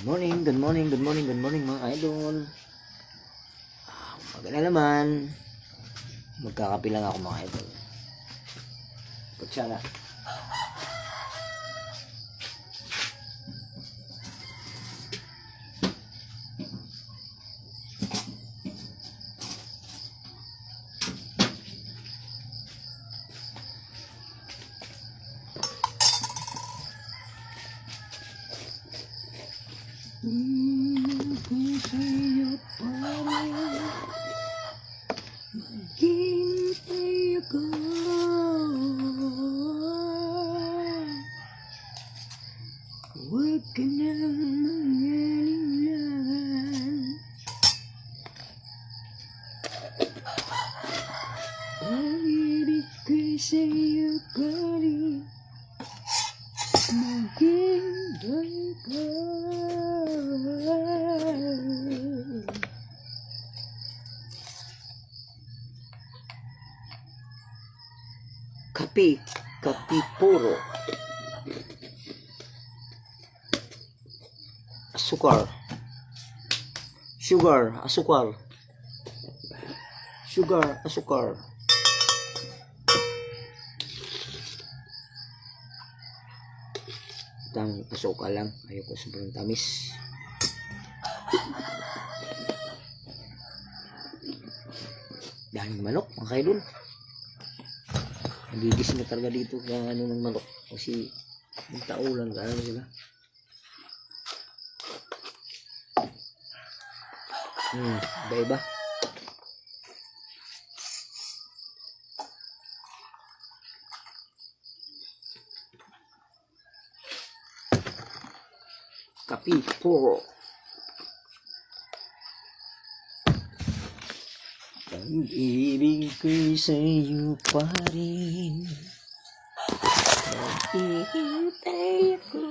Good morning mga idol. Umaga na naman. Magkakape lang ako mga idol. Kutsara. Kung sa'yo pa rin maghintay ako, huwag ka nang mangalinlangan. Ang ibig ko'y sa'yo pa rin maghintay ka. Kape puro. Asukar. Asukar. Tamang asukal lang. Ayoko sobrang tamis. Daming manok, mga kaidol. Nagigising na talaga dito ng ano ng manok. Kasi yung taulan, ano sila. Iba-iba. Kape puro. Ang ibig ko'y sa'yo pa rin maghihintay ako.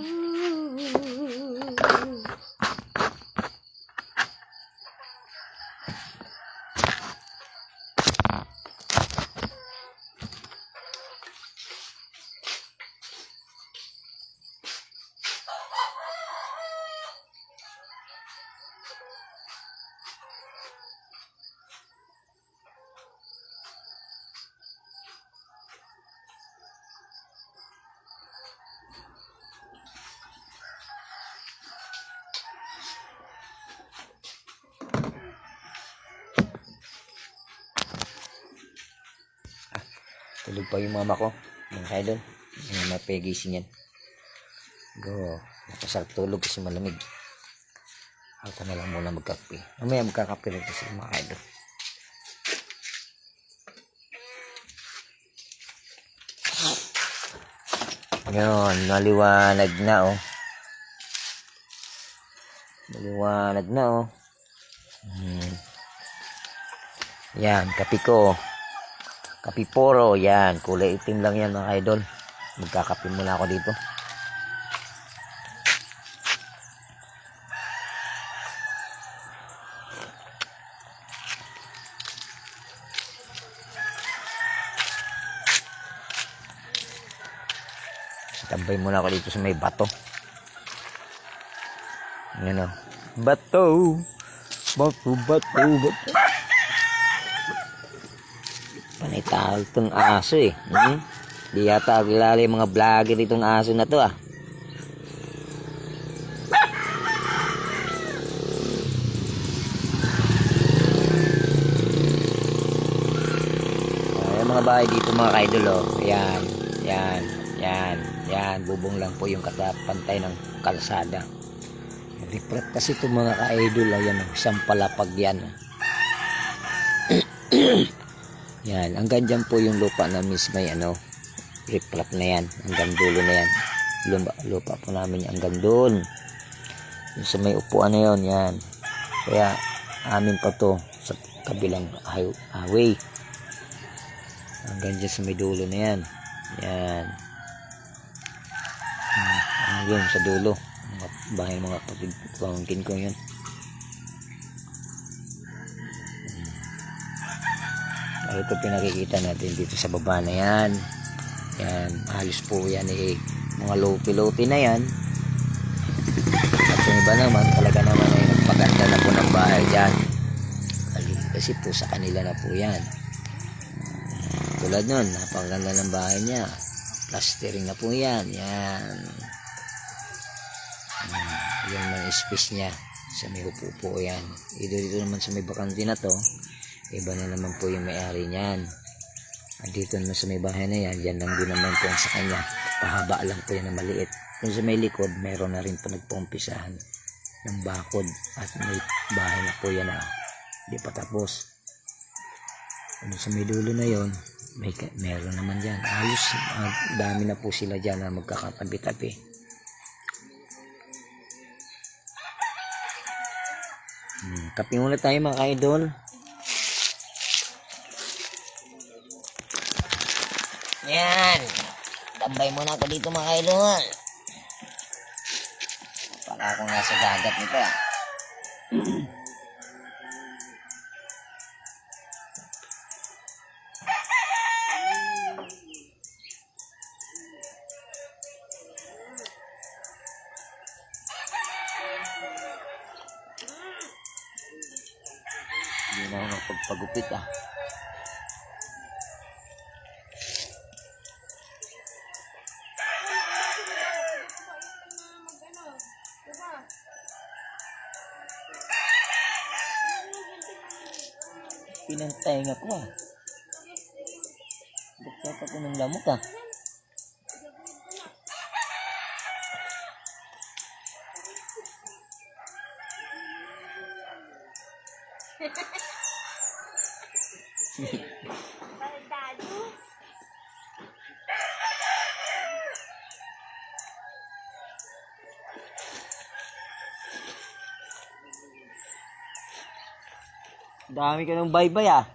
Tulog pa yung mama ko, mga kaidol. Yung mapagising yan. Go. Napasarap tulog kasi malamig. Ako na lang muna magkape. Mamaya magkakape rin kasi mga kaidol. Yun, maliwanag na oh. Maliwanag na oh. Yan, kape ko. Kape puro, yan. Kulay itim lang yan mga idol. Magkakape muna ako dito. Tambay muna ako dito sa may bato. Yan o. Bato. Panitawag itong aso eh. Di yata kilala yung mga vlogger itong aso na to ah. Yung mga bahay dito mga kaidol oh. Yan. Bubong lang po yung katapantay ng kalsada. Riprat kasi itong mga kaidol. Ayan oh. Isang palapag yan oh. Yan, hanggang dyan po yung lupa namin may ano, riprap na yan, hanggang dulo na yan. Lupa po namin hanggang doon. Yung sa may upuan na yun, yan. Kaya amin pa to sa kabilang highway. Hanggang dyan sa may dulo na yan. Yan. Hanggang sa dulo. Bahay mga pamangkin ko yun. Ito pinakikita natin dito sa baba na yan. Yan, halos po yan eh. Mga lote-lote na yan. At yung iba naman, talaga naman ay nagpaganda na po ng bahay dyan. Kasi po sa kanila na po yan. Tulad nun, napaganda ng bahay niya. Plastering na po yan. Yan. Yan ang space niya. Sa may upo-upo yan. Dito naman sa may bakante na to, iba na naman po yung may-ari niyan. Dito naman sa may bahay na yan, yan lang din naman po sa kanya. Pahaba lang po yan na maliit. Kung sa may likod, meron na rin po nagpumpisahan ng bakod. At may bahay na po yan na hindi pa tapos. Kung sa may dulo na yon, meron naman dyan. Halos dami na po sila dyan na magkakatabi-tabi. Kape muna tayo mga ka-idol. Yan. Tambay muna ako dito mga ka-idol. Para ako nga sa dagat nito ah. Hindi na ako napagpagupit ah. Pinantahinga ko ah. Bakit ako ng lamok ah. Dami ka ng baybay ah.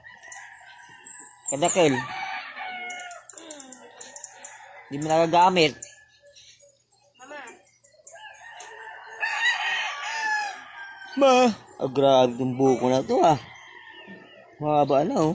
Kadakil. Hindi mo nagagamit. Ma, grabe itong buko na to ah. Mahaba na oh.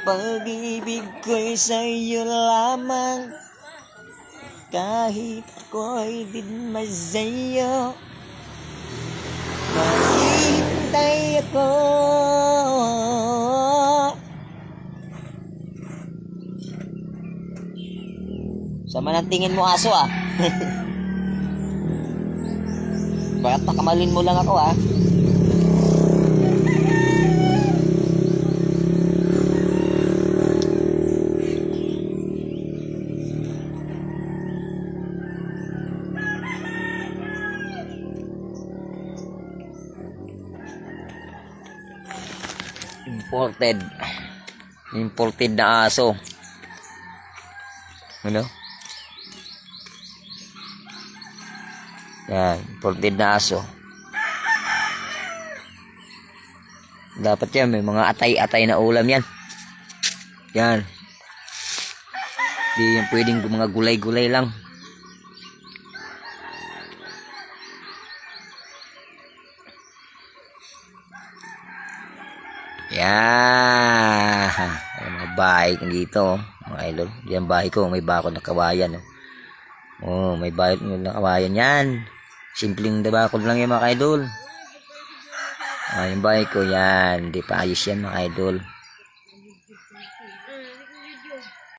Pag-ibig ko'y sa'yo lamang, kahit ako'y din masayo, maghihintay ako. Sama ng tingin mo aso ah. Bakit nakamalin mo lang ako ah. Imported na aso. Ano? Yan, imported na aso. Dapat yan, may mga atay-atay na ulam yan. Yan. Hindi yan pwedeng mga gulay-gulay lang. Yan. Ay, mga bahay dito, mga idol. Yan bahay ko, may bakod na kawayan. Oh, may bahay na kawayan yan. Simpleng bakod lang yan mga idol. Yung bahay ko yan, di pa ayos yan mga idol.